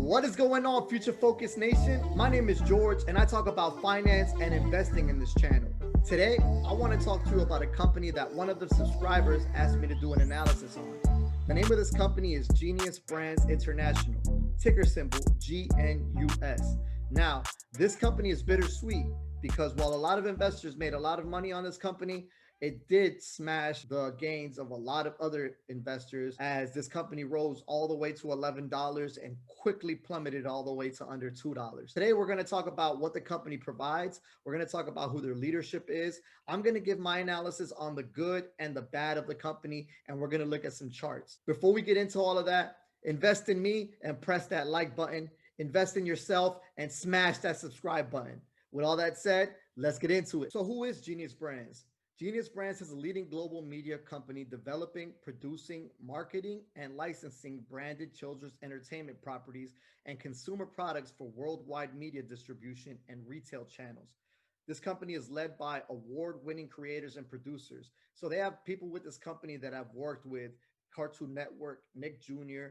What is going on, Future Focus Nation? My name is George, and I talk about finance and investing in this channel. Today, I want to talk to you about a company that one of the subscribers asked me to do an analysis on. The name of this company is GNUS Brands International, ticker symbol GNUS. Now, this company is bittersweet because while a lot of investors made a lot of money on this company, it did smash the gains of a lot of other investors as this company rose all the way to $11 and quickly plummeted all the way to under $2. Today, we're going to talk about what the company provides. We're going to talk about who their leadership is. I'm going to give my analysis on the good and the bad of the company, and we're going to look at some charts. Before we get into all of that, invest in me and press that like button. Invest in yourself and smash that subscribe button. With all that said, let's get into it. So who is GNUS Brands? GNUS Brands is a leading global media company developing, producing, marketing, and licensing branded children's entertainment properties and consumer products for worldwide media distribution and retail channels. This company is led by award-winning creators and producers. So they have people with this company that have worked with Cartoon Network, Nick Jr.,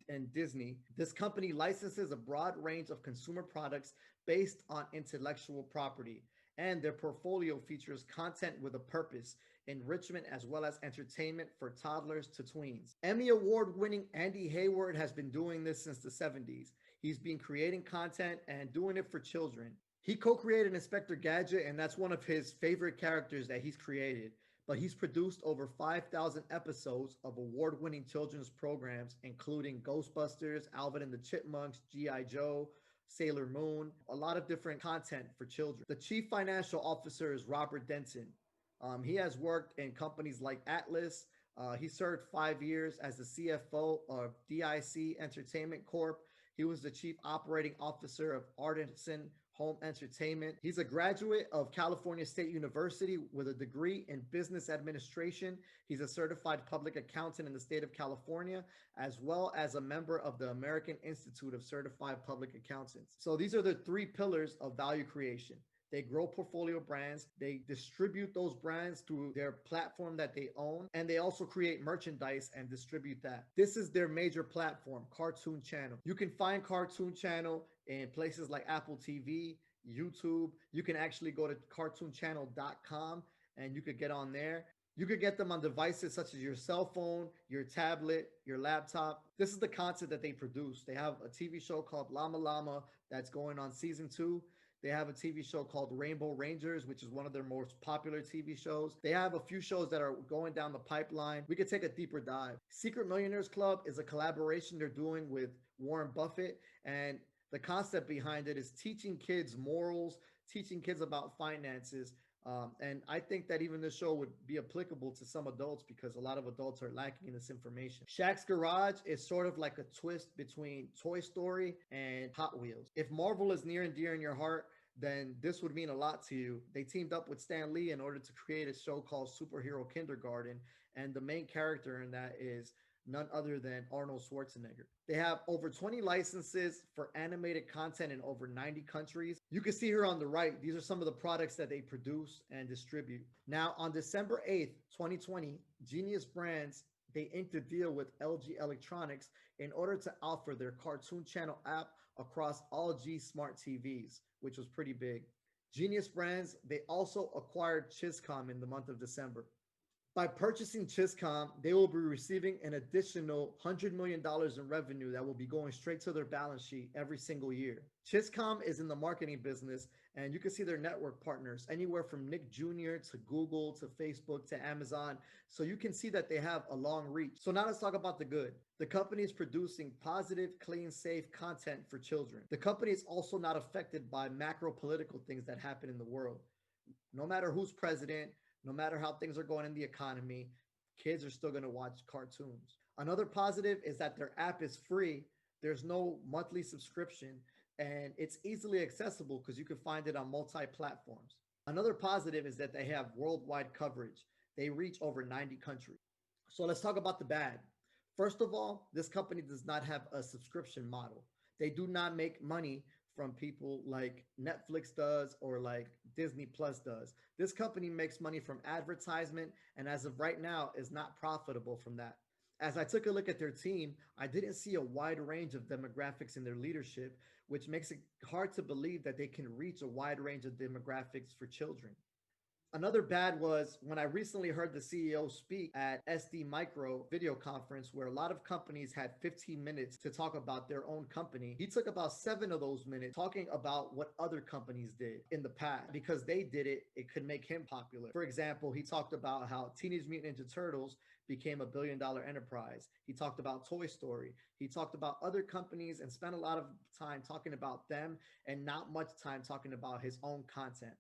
and Disney. This company licenses a broad range of consumer products based on intellectual property, and their portfolio features content with a purpose, enrichment, as well as entertainment for toddlers to tweens. Emmy award-winning Andy Hayward has been doing this since the 70s. He's been creating content and doing it for children. He co-created Inspector Gadget, and that's one of his favorite characters that he's created. But he's produced over 5,000 episodes of award-winning children's programs, including Ghostbusters, Alvin and the Chipmunks, G.I. Joe, Sailor Moon, a lot of different content for children. The chief financial officer is Robert Denton. He has worked in companies like Atlas. He served 5 years as the CFO of DIC Entertainment Corp. He was the chief operating officer of Artisan Home Entertainment. He's a graduate of California State University with a degree in business administration. He's a certified public accountant in the state of California, as well as a member of the American Institute of Certified Public Accountants. So these are the three pillars of value creation. They grow portfolio brands, they distribute those brands through their platform that they own, and they also create merchandise and distribute that. This is their major platform, Cartoon Channel. You can find Cartoon Channel in places like Apple TV, YouTube. You can actually go to cartoonchannel.com and you could get on there. You could get them on devices such as your cell phone, your tablet, your laptop. This is the content that they produce. They have a TV show called Llama Llama that's going on season 2. They have a TV show called Rainbow Rangers, which is one of their most popular TV shows. They have a few shows that are going down the pipeline. We could take a deeper dive. Secret Millionaires Club is a collaboration they're doing with Warren Buffett, and the concept behind it is teaching kids morals, teaching kids about finances. And I think that even this show would be applicable to some adults because a lot of adults are lacking in this information. Shaq's Garage is sort of like a twist between Toy Story and Hot Wheels. If Marvel is near and dear in your heart, then this would mean a lot to you. They teamed up with Stan Lee in order to create a show called Superhero Kindergarten, and the main character in that is none other than Arnold Schwarzenegger. They have over 20 licenses for animated content in over 90 countries. You can see here on the right, these are some of the products that they produce and distribute. Now, on December 8th, 2020, GNUS Brands, they inked a deal with LG Electronics in order to offer their Cartoon Channel app across all G Smart TVs, which was pretty big. GNUS Brands, they also acquired Chiscom in the month of December. By purchasing Chiscom, they will be receiving an additional $100 million in revenue that will be going straight to their balance sheet every single year. Chiscom is in the marketing business, and you can see their network partners anywhere from Nick Jr. to Google to Facebook to Amazon. So you can see that they have a long reach. So now let's talk about the good. The company is producing positive, clean, safe content for children. The company is also not affected by macro political things that happen in the world. No matter who's president, no matter how things are going in the economy, kids are still going to watch cartoons. Another positive is that their app is free. There's no monthly subscription, and it's easily accessible because you can find it on multi-platforms. Another positive is that they have worldwide coverage. They reach over 90 countries. So let's talk about the bad. First of all, this company does not have a subscription model. They do not make money from people like Netflix does or like Disney Plus does. This company makes money from advertisement, and as of right now is not profitable from that. As I took a look at their team, I didn't see a wide range of demographics in their leadership, which makes it hard to believe that they can reach a wide range of demographics for children. Another bad was when I recently heard the CEO speak at SD Micro video conference, where a lot of companies had 15 minutes to talk about their own company. He took about 7 of those minutes talking about what other companies did in the past. Because they did it, it could make him popular. For example, he talked about how Teenage Mutant Ninja Turtles became a billion-dollar enterprise. He talked about Toy Story. He talked about other companies and spent a lot of time talking about them and not much time talking about his own content.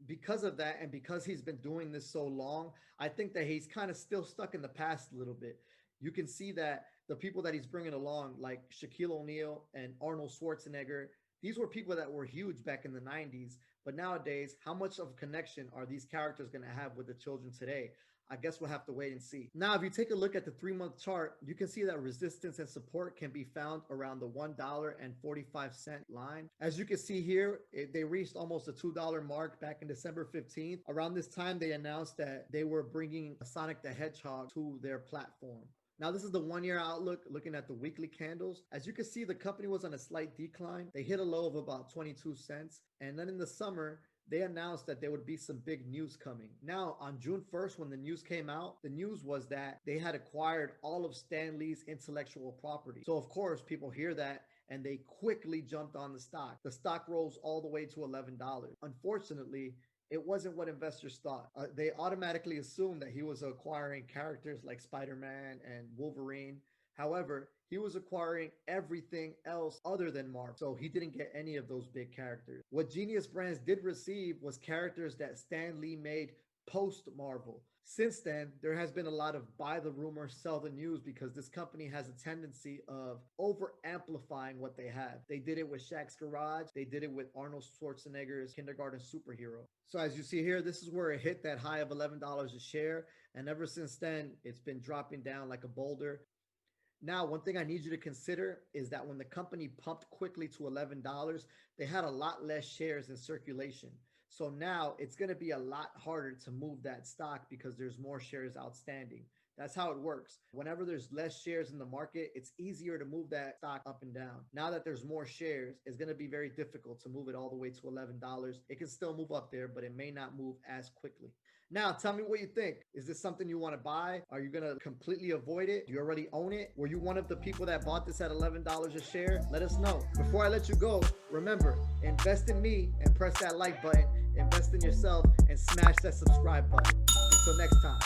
Because of that, and because he's been doing this so long, I think that he's kind of still stuck in the past a little bit. You can see that the people that he's bringing along, like Shaquille O'Neal and Arnold Schwarzenegger, these were people that were huge back in the 90s. But nowadays, how much of a connection are these characters going to have with the children today? I guess we'll have to wait and see. Now, if you take a look at the 3-month chart, you can see that resistance and support can be found around the $1.45 line. As you can see here, they reached almost the $2 mark back in December 15th. Around this time, they announced that they were bringing Sonic the Hedgehog to their platform. Now, this is the 1-year outlook, looking at the weekly candles. As you can see, the company was on a slight decline. They hit a low of about 22 cents. And then in the summer, they announced that there would be some big news coming. Now, on June 1st, when the news came out, the news was that they had acquired all of Stan Lee's intellectual property. So, of course, people hear that and they quickly jumped on the stock. The stock rose all the way to $11. Unfortunately, it wasn't what investors thought. They automatically assumed that he was acquiring characters like Spider-Man and Wolverine. However, he was acquiring everything else other than Marvel, so he didn't get any of those big characters. What Genius Brands did receive was characters that Stan Lee made post-Marvel. Since then, there has been a lot of buy the rumor, sell the news, because this company has a tendency of over-amplifying what they have. They did it with Shaq's Garage. They did it with Arnold Schwarzenegger's Kindergarten Superhero. So as you see here, this is where it hit that high of $11 a share. And ever since then, it's been dropping down like a boulder. Now, one thing I need you to consider is that when the company pumped quickly to $11, they had a lot less shares in circulation. So now it's going to be a lot harder to move that stock because there's more shares outstanding. That's how it works. Whenever there's less shares in the market, it's easier to move that stock up and down. Now that there's more shares, it's going to be very difficult to move it all the way to $11. It can still move up there, but it may not move as quickly. Now, tell me what you think. Is this something you want to buy? Are you going to completely avoid it? Do you already own it? Were you one of the people that bought this at $11 a share? Let us know. Before I let you go, remember, invest in me and press that like button. Invest in yourself and smash that subscribe button. Until next time.